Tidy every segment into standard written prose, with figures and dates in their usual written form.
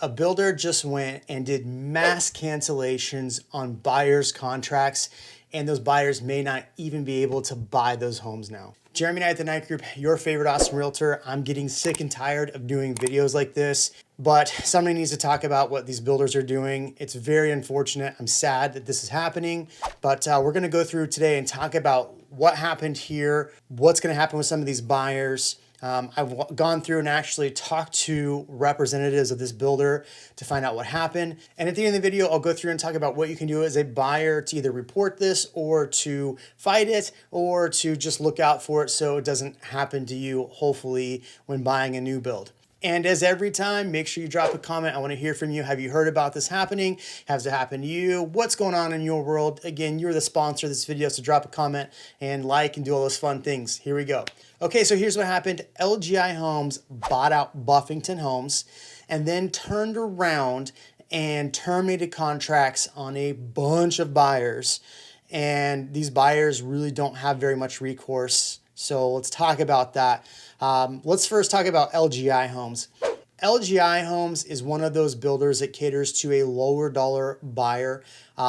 A builder just went and did mass cancellations on buyers' contracts, and those buyers may not even be able to buy those homes now. Jeremy Knight, the Knight Group, your favorite awesome realtor. I'm getting sick and tired of doing videos like this, but somebody needs to talk about what these builders are doing. It's very unfortunate. I'm sad that this is happening, but we're gonna go through today and talk about what happened here, what's gonna happen with some of these buyers. I've gone through and actually talked to representatives of this builder to find out what happened. And at the end of the video, I'll go through and talk about what you can do as a buyer to either report this or to fight it or to just look out for it so it doesn't happen to you, hopefully, when buying a new build. And as every time, make sure you drop a comment. I want to hear from you. Have you heard about this happening? Has it happened to you? What's going on in your world? Again, you're the sponsor of this video, so drop a comment and like and do all those fun things. Here we go. Okay, so here's what happened. LGI Homes bought out Buffington Homes and then turned around and terminated contracts on a bunch of buyers. And these buyers really don't have very much recourse. So let's talk about that. Let's first talk about LGI Homes. LGI Homes is one of those builders that caters to a lower dollar buyer.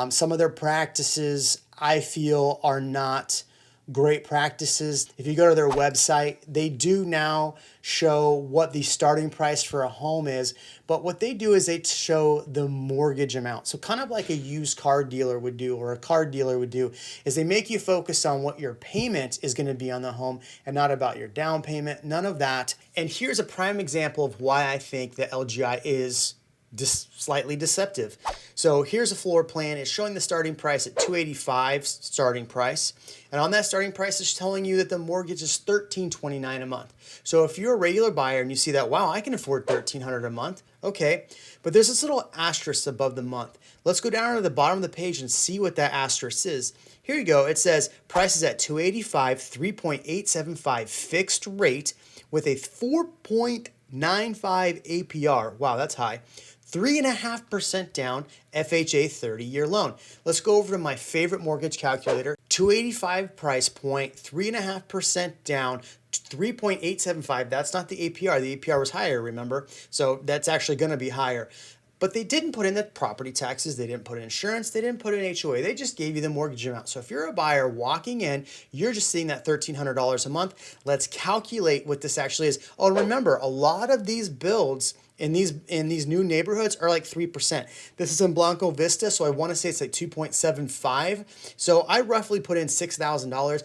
Some of their practices, I feel, are not great practices. If you go to their website, they do now show what the starting price for a home is, but what they do is they show the mortgage amount. So kind of like a used car dealer would do or a car dealer would do is they make you focus on what your payment is going to be on the home and not about your down payment, none of that. And here's a prime example of why I think that LGI is slightly deceptive. So here's a floor plan. It's showing the starting price at $285 starting price. And on that starting price, it's telling you that the mortgage is $1,329 a month. So if you're a regular buyer and you see that, wow, I can afford $1,300 a month. Okay, but there's this little asterisk above the month. Let's go down to the bottom of the page and see what that asterisk is. Here you go. It says price is at $285, 3.875 fixed rate with a 4.95 APR. Wow, that's high. 3.5% down, FHA 30-year loan. Let's go over to my favorite mortgage calculator. 285 price point, 3.5% down, 3.875. That's not the APR. The APR was higher, remember? So that's actually going to be higher. But they didn't put in the property taxes, they didn't put in insurance, they didn't put in HOA, they just gave you the mortgage amount. So if you're a buyer walking in, you're just seeing that $1,300 a month. Let's calculate what this actually is. Oh, remember, a lot of these builds in these new neighborhoods are like 3%. This is in Blanco Vista, so I want to say it's like 2.75. So I roughly put in $6,000.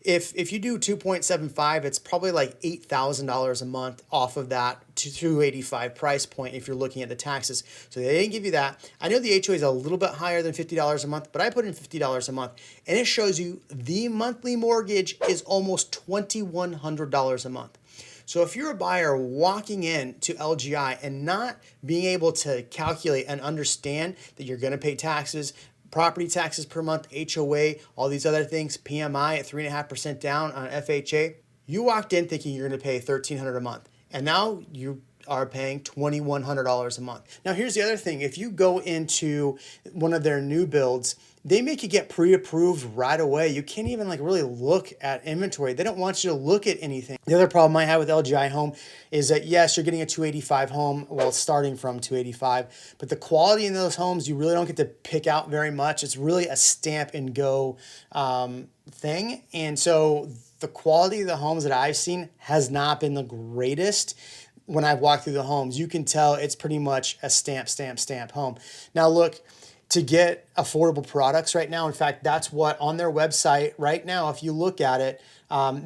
If you do 2.75, it's probably like $8,000 a month off of that 285 price point if you're looking at the taxes. So they didn't give you that. I know the HOA is a little bit higher than $50 a month, but I put in $50 a month. And it shows you the monthly mortgage is almost $2,100 a month. So if you're a buyer walking in to LGI and not being able to calculate and understand that you're going to pay taxes, property taxes per month, HOA, all these other things, PMI at 3.5% down on FHA, you walked in thinking you're going to pay $1,300 a month. And now you are paying $2,100 a month. Now here's the other thing. If you go into one of their new builds, they make you get pre-approved right away. You can't even like really look at inventory. They don't want you to look at anything. The other problem I have with LGI Home is that yes, you're getting a 285 home, well, starting from 285, but the quality in those homes, you really don't get to pick out very much. It's really a stamp and go thing. And so the quality of the homes that I've seen has not been the greatest. When I've walked through the homes, you can tell it's pretty much a stamp home. Now look, to get affordable products right now, in fact, that's what on their website right now, if you look at it,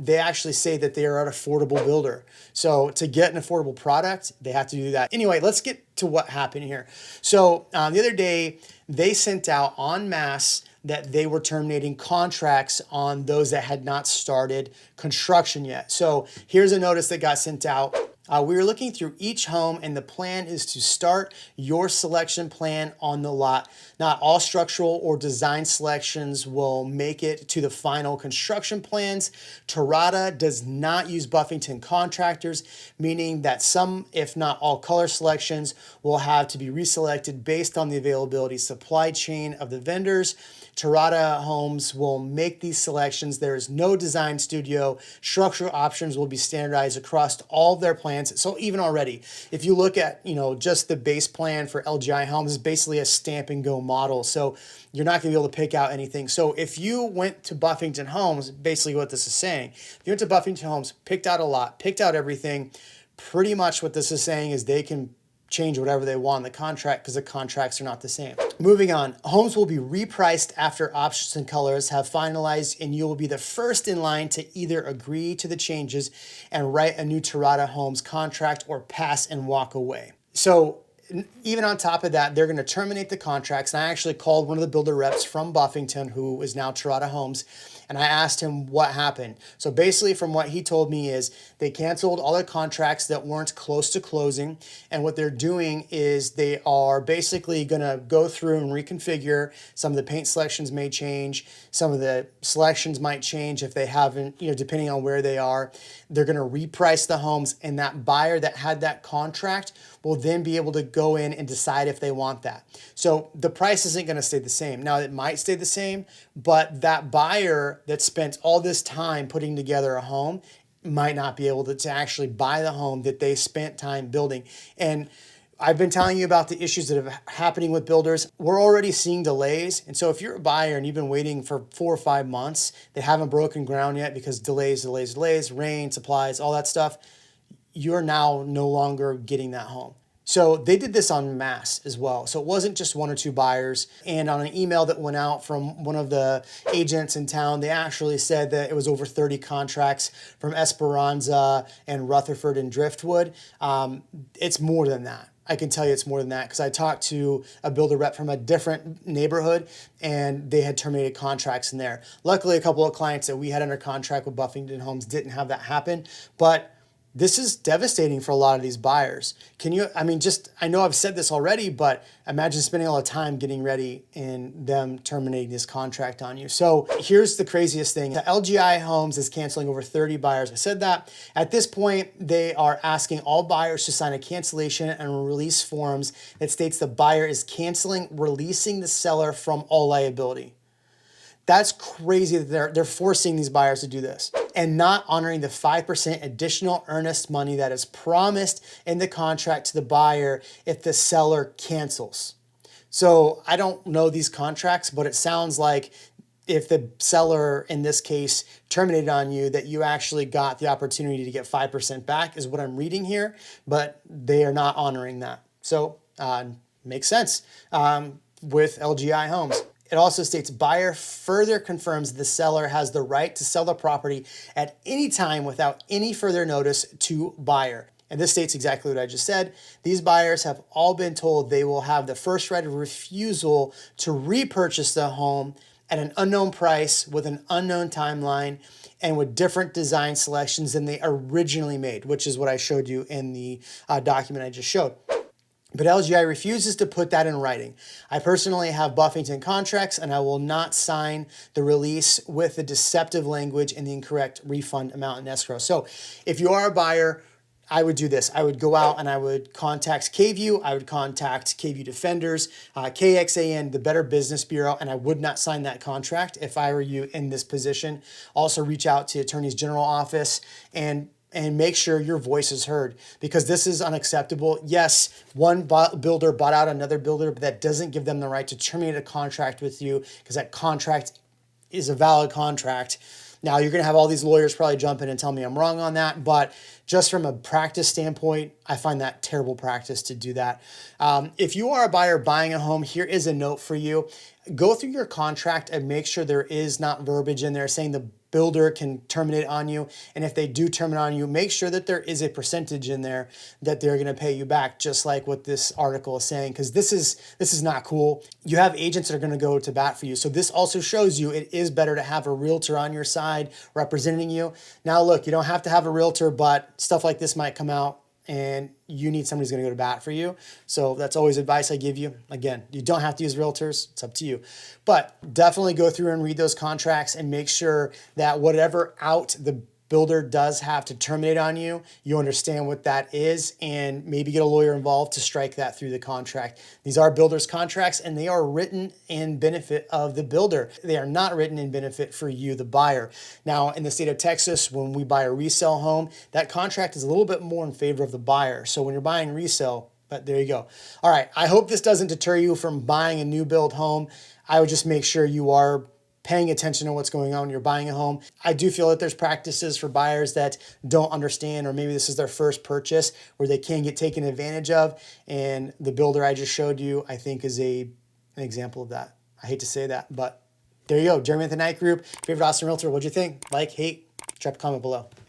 they actually say that they are an affordable builder. So to get an affordable product, they have to do that. Anyway, let's get to what happened here. So the other day, they sent out en masse that they were terminating contracts on those that had not started construction yet. So here's a notice that got sent out. We were looking through each home, and the plan is to start your selection plan on the lot. Not all structural or design selections will make it to the final construction plans. Terrata does not use Buffington contractors, meaning that some, if not all, color selections will have to be reselected based on the availability supply chain of the vendors. Terrata Homes will make these selections. There is no design studio. Structural options will be standardized across all of their plans plans. So even already, if you look at, just the base plan for LGI Homes is basically a stamp and go model. So you're not gonna be able to pick out anything. So if you went to Buffington Homes, basically what this is saying, if you went to Buffington Homes, picked out a lot, picked out everything, pretty much what this is saying is they can change whatever they want in the contract because the contracts are not the same. Moving on, homes will be repriced after options and colors have finalized, and you will be the first in line to either agree to the changes and write a new Terrata Homes contract or pass and walk away. So even on top of that, they're going to terminate the contracts. And I actually called one of the builder reps from Buffington, who is now Terrata Homes, and I asked him what happened. So basically from what he told me is they canceled all the contracts that weren't close to closing. And what they're doing is they are basically going to go through and reconfigure. Some of the paint selections may change. Some of the selections might change if they haven't, depending on where they are. They're going to reprice the homes, and that buyer that had that contract will then be able to go in and decide if they want that. So the price isn't going to stay the same. Now it might stay the same, but that buyer that spent all this time putting together a home might not be able to actually buy the home that they spent time building. And I've been telling you about the issues that are happening with builders. We're already seeing delays. And so if you're a buyer and you've been waiting for 4 or 5 months, they haven't broken ground yet because delays, rain, supplies, all that stuff, you're now no longer getting that home. So they did this en masse as well. So it wasn't just 1 or 2 buyers. And on an email that went out from one of the agents in town, they actually said that it was over 30 contracts from Esperanza and Rutherford and Driftwood. It's more than that. I can tell you it's more than that because I talked to a builder rep from a different neighborhood and they had terminated contracts in there. Luckily, a couple of clients that we had under contract with Buffington Homes didn't have that happen, but this is devastating for a lot of these buyers. I know I've said this already, but imagine spending all the time getting ready and them terminating this contract on you. So here's the craziest thing. The LGI Homes is canceling over 30 buyers. I said that. At this point, they are asking all buyers to sign a cancellation and release forms that states the buyer is canceling, releasing the seller from all liability. That's crazy that they're forcing these buyers to do this and not honoring the 5% additional earnest money that is promised in the contract to the buyer if the seller cancels. So I don't know these contracts, but it sounds like if the seller, in this case, terminated on you, that you actually got the opportunity to get 5% back is what I'm reading here, but they are not honoring that. So makes sense with LGI Homes. It also states buyer further confirms the seller has the right to sell the property at any time without any further notice to buyer. And this states exactly what I just said. These buyers have all been told they will have the first right of refusal to repurchase the home at an unknown price with an unknown timeline and with different design selections than they originally made, which is what I showed you in the document I just showed. But LGI refuses to put that in writing. I personally have Buffington contracts and I will not sign the release with the deceptive language and the incorrect refund amount in escrow. So if you are a buyer, I would do this. I would go out and I would contact KView. I would contact KView Defenders, KXAN, the Better Business Bureau, and I would not sign that contract if I were you in this position. Also reach out to Attorney's General Office and make sure your voice is heard because this is unacceptable. Yes, one builder bought out another builder, but that doesn't give them the right to terminate a contract with you because that contract is a valid contract. Now, you're going to have all these lawyers probably jump in and tell me I'm wrong on that, but just from a practice standpoint, I find that terrible practice to do that. If you are a buyer buying a home, here is a note for you. Go through your contract and make sure there is not verbiage in there saying the builder can terminate on you. And if they do terminate on you, make sure that there is a percentage in there that they're going to pay you back, just like what this article is saying, because this is not cool. You have agents that are going to go to bat for you. So this also shows you it is better to have a realtor on your side representing you. Now, look, you don't have to have a realtor, but stuff like this might come out and you need somebody who's going to go to bat for you. So that's always advice I give you. Again, you don't have to use realtors. It's up to you. But definitely go through and read those contracts and make sure that whatever out the builder does have to terminate on you, you understand what that is and maybe get a lawyer involved to strike that through the contract. These are builder's contracts and they are written in benefit of the builder. They are not written in benefit for you, the buyer. Now, in the state of Texas, when we buy a resale home, that contract is a little bit more in favor of the buyer. So when you're buying resale, but there you go. All right, I hope this doesn't deter you from buying a new build home. I would just make sure you are paying attention to what's going on when you're buying a home. I do feel that there's practices for buyers that don't understand, or maybe this is their first purchase where they can get taken advantage of. And the builder I just showed you, I think is an example of that. I hate to say that, but there you go. Jeremy at the Night Group, favorite Austin Realtor. What'd you think? Like, hate, drop a comment below.